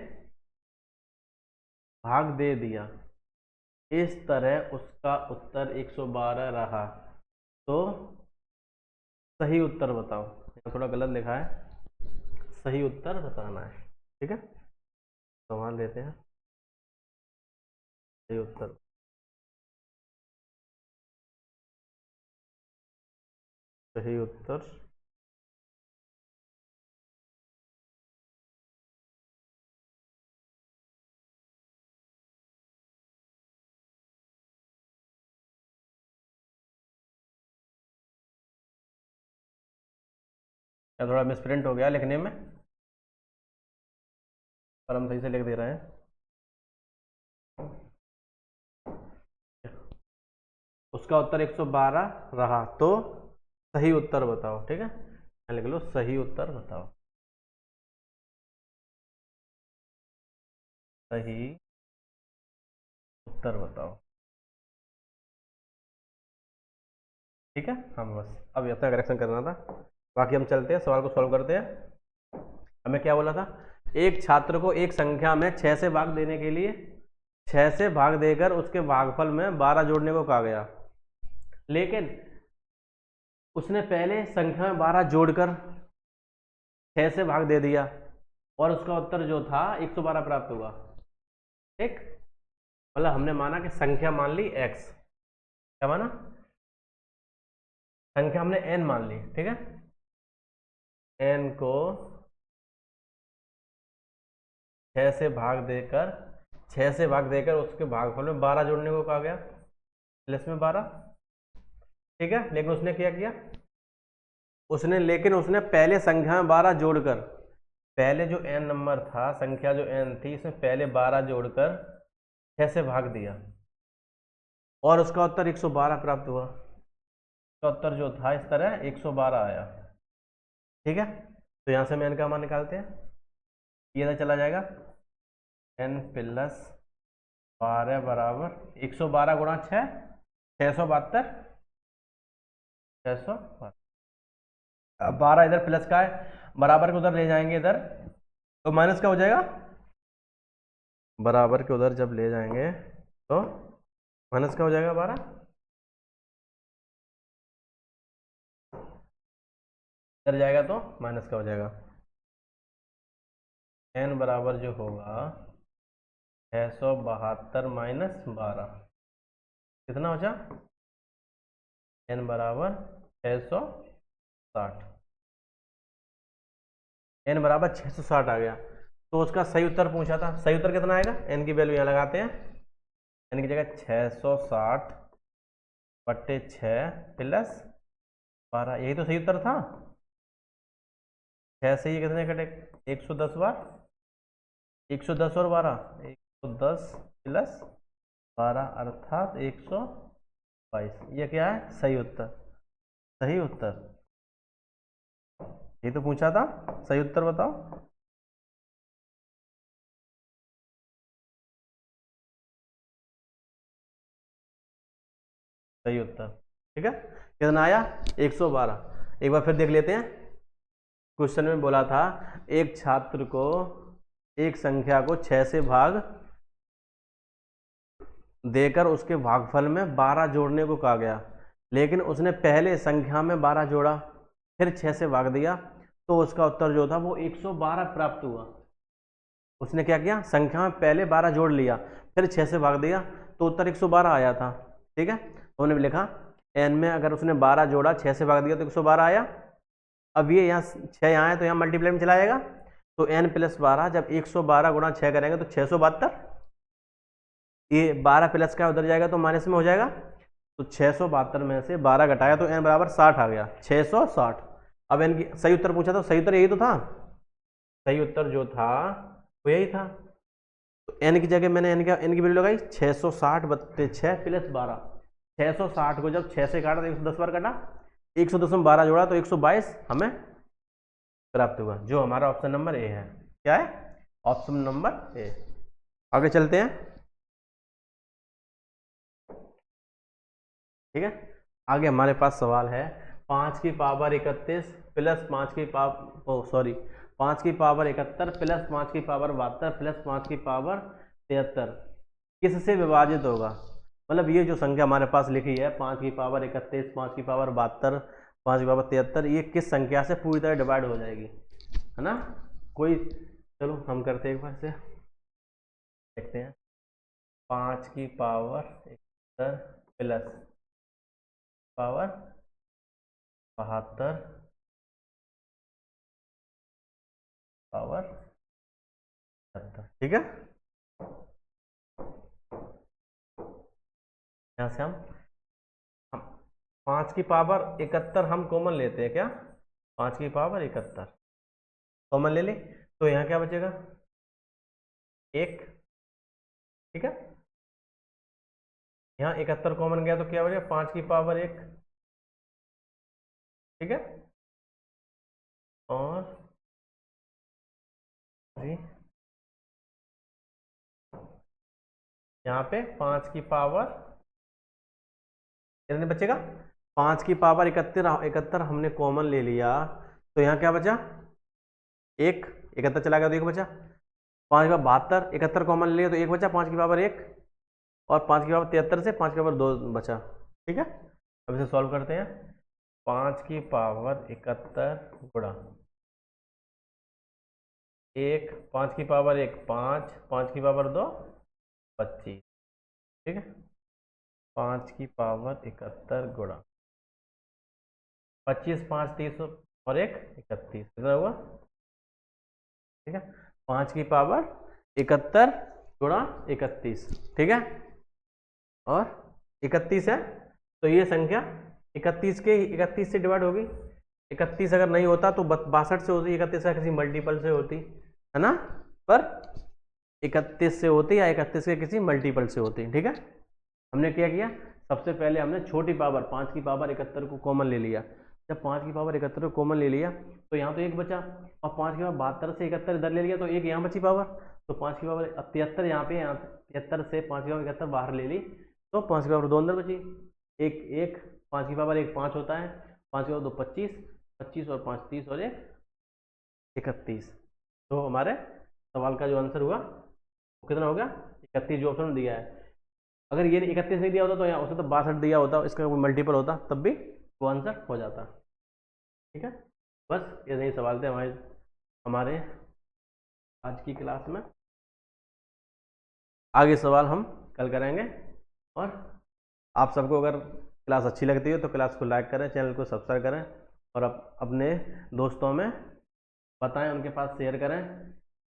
भाग दे दिया, इस तरह उसका उत्तर 112 रहा, तो सही उत्तर बताओ। यहाँ थोड़ा गलत लिखा है, सही उत्तर बताना है, ठीक है। सवाल लेते हैं, सही उत्तर। सही उत्तर या थोड़ा मिसप्रिंट हो गया लिखने में, पर हम सही से लिख दे रहे हैं। उसका उत्तर 112 रहा, तो सही उत्तर बताओ। ठीक है, लिख लो सही उत्तर बताओ। सही उत्तर बताओ। ठीक है, हम बस अब इतना करेक्शन करना था, बाकी हम चलते हैं सवाल को सॉल्व करते हैं। हमें क्या बोला था, एक छात्र को एक संख्या में 6 से भाग देने के लिए 6 से भाग देकर उसके भागफल में 12 जोड़ने को कहा गया, लेकिन उसने पहले संख्या में 12 जोड़कर 6 से भाग दे दिया और उसका उत्तर जो था 112 प्राप्त हुआ। ठीक, मतलब हमने माना कि संख्या मान ली x, क्या माना, संख्या हमने n मान ली। ठीक है, n को 6 से भाग देकर 6 से भाग देकर उसके भागफल में 12 जोड़ने को कहा गया, प्लस में 12। ठीक है, लेकिन उसने क्या किया, उसने पहले संख्या में 12 जोड़कर, पहले जो n नंबर था, संख्या जो n थी, इसमें पहले 12 जोड़कर 6 से भाग दिया और उसका उत्तर 112 प्राप्त हुआ। उसका उत्तर जो था इस तरह 112 आया। ठीक है, तो यहां से हम n का मान निकालते हैं, ये तो चला जाएगा n प्लस 12 बराबर 112 गुणा 6, 672, 672। अब 12 इधर प्लस का है, बराबर के उधर ले जाएंगे इधर, तो माइनस का हो जाएगा, बराबर के उधर जब ले जाएंगे तो माइनस का हो जाएगा 12। इधर जाएगा तो माइनस का हो जाएगा, n बराबर जो होगा 672 माइनस 12, कितना हो जा, n बराबर 660, n बराबर 660 आ गया। तो उसका सही उत्तर पूछा था, सही उत्तर कितना आएगा, n की वैल्यू यहाँ लगाते हैं, n की जगह 660 बट्टे 6 प्लस 12, यही तो सही उत्तर था। 6 से ये कितने कटे, 110 बार, 110 और 12, 110 प्लस 12 अर्थात 122। ये क्या है, सही उत्तर, सही उत्तर, ये तो पूछा था, सही उत्तर बताओ। सही उत्तर। ठीक है, कितना आया, 112। एक बार फिर देख लेते हैं, क्वेश्चन में बोला था एक छात्र को एक संख्या को 6 से भाग देकर उसके भागफल में 12 जोड़ने को कहा गया, लेकिन उसने पहले संख्या में 12 जोड़ा फिर 6 से भाग दिया, तो उसका उत्तर जो था वो 112 प्राप्त हुआ। उसने क्या किया, संख्या में पहले 12 जोड़ लिया फिर 6 से भाग दिया, तो उत्तर 112 आया था। ठीक है, तो उन्होंने लिखा n में अगर उसने 12 जोड़ा 6 से भाग दिया तो 112 आया। अब ये यहाँ 6 यहाँ है तो यहाँ मल्टीप्लाई में चला जाएगा, तो n प्लस 12, जब 112 गुणा 6 करेंगे तो 672, ये 12 प्लस का उधर जाएगा तो माइनस में हो जाएगा, तो 672 में से 12 घटाया तो n बराबर 60 आ गया, 660। अब n की सही उत्तर पूछा तो सही उत्तर यही तो था, सही उत्तर जो था वो यही था। तो n की जगह मैंने n की वैल्यू लगाई 660 बत्ते 6 प्लस 12, 660 को जब 6 से काटा तो 110 बार काटा, 110 में 12 जोड़ा तो 122 हमें प्राप्त हुआ, जो हमारा ऑप्शन नंबर ए है। क्या है, ऑप्शन नंबर ए। आगे चलते हैं। ठीक है, आगे हमारे पास सवाल है 5 की पावर 31 प्लस 5 की पावर 5 की पावर 71 प्लस 5 की पावर 72 प्लस 5 की पावर 73 किससे विभाजित होगा। मतलब ये जो संख्या हमारे पास लिखी है 5 की पावर 31, 5 की पावर 72, 5 की पावर 73, ये किस संख्या से पूरी तरह डिवाइड हो जाएगी, है ना। कोई, चलो हम करते हैं एक बार से, देखते हैं। 5 की पावर 71 प्लस पावर 72 पावर 70। ठीक है, यहाँ से हम 5 की पावर 71 हम कॉमन लेते हैं क्या, 5 की पावर 71 कॉमन ले ले, तो यहाँ क्या बचेगा 1। ठीक है, यहाँ 71 कॉमन गया तो क्या बचेगा 5 की पावर 1, ठीक है। और जी यहाँ पे 5 की पावर कितने बचेगा, 5 की पावर 71 हमने कॉमन ले लिया तो यहाँ क्या बचा, एक, 71 चला गया तो एक बचा, 5 की पावर 72, 71 कॉमन ले लिया तो एक बचा, 5 की पावर 1, और 5 की पावर 73 से 5 की पावर 2 बचा, ठीक है। अब इसे सॉल्व करते हैं। 5 की पावर 71 गुणा 1, 5 की पावर 1 5, 5 की पावर 2 25, ठीक है। 5 की पावर 71 गुणा 25, 5 30 और 1 31, कितना हुआ, ठीक है। 5 की पावर 71 गुणा 31, ठीक है। और 31 है तो ये संख्या 31 से डिवाइड होगी। 31 अगर नहीं होता तो 62 से होती, 31 का किसी मल्टीपल से होती है ना, पर 31 से होती या 31 के किसी मल्टीपल से होती, ठीक है। हमने क्या किया, सबसे पहले हमने छोटी पावर 5 की पावर 71 को कॉमन ले लिया। जब 5 की पावर 71 को कॉमन ले लिया तो यहाँ तो एक बचा, और 5 की पावर 72 से 71 इधर ले लिया तो एक यहाँ बची पावर, तो 5 की पावर 73 यहाँ पे, यहाँ 73 से 5 की पावर 71 बाहर ले ली तो 5 की पावर 2 अंदर बची, एक 5 की पावर 1 5 होता है, 5 की पावर 2 25, 25 और 5 30 और 1 31। तो हमारे सवाल का जो आंसर हुआ वो कितना हो गया, 31 जो ऑप्शन दिया है। अगर ये 31 नहीं दिया होता तो यहाँ उसने तो 62 दिया होता, इसका कोई मल्टीपल होता तब भी वो आंसर हो जाता, ठीक है। बस ये नहीं सवाल थे हमारे आज की क्लास में। आगे सवाल हम कल करेंगे। और आप सबको अगर क्लास अच्छी लगती है तो क्लास को लाइक करें, चैनल को सब्सक्राइब करें, और अपने दोस्तों में बताएं, उनके पास शेयर करें।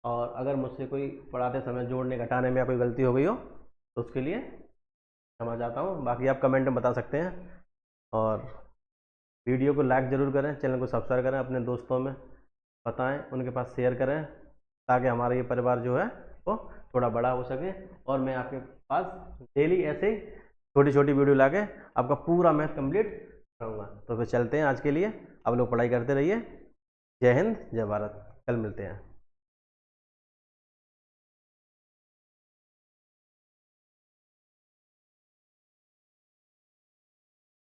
और अगर मुझसे कोई पढ़ाते समय जोड़ने घटाने में या कोई गलती हो गई हो तो उसके लिए क्षमा चाहता हूँ। बाकी आप कमेंट में बता सकते हैं, और वीडियो को लाइक ज़रूर करें, चैनल को सब्सक्राइब करें, अपने दोस्तों में बताएं, उनके पास शेयर करें, ताकि हमारा ये परिवार जो है वो थोड़ा बड़ा हो सके, और मैं आपके पास डेली ऐसे छोटी छोटी वीडियो लाके आपका पूरा मैथ कंप्लीट करूँगा। तो फिर चलते हैं, आज के लिए आप लोग पढ़ाई करते रहिए। जय हिंद, जय भारत, कल मिलते हैं।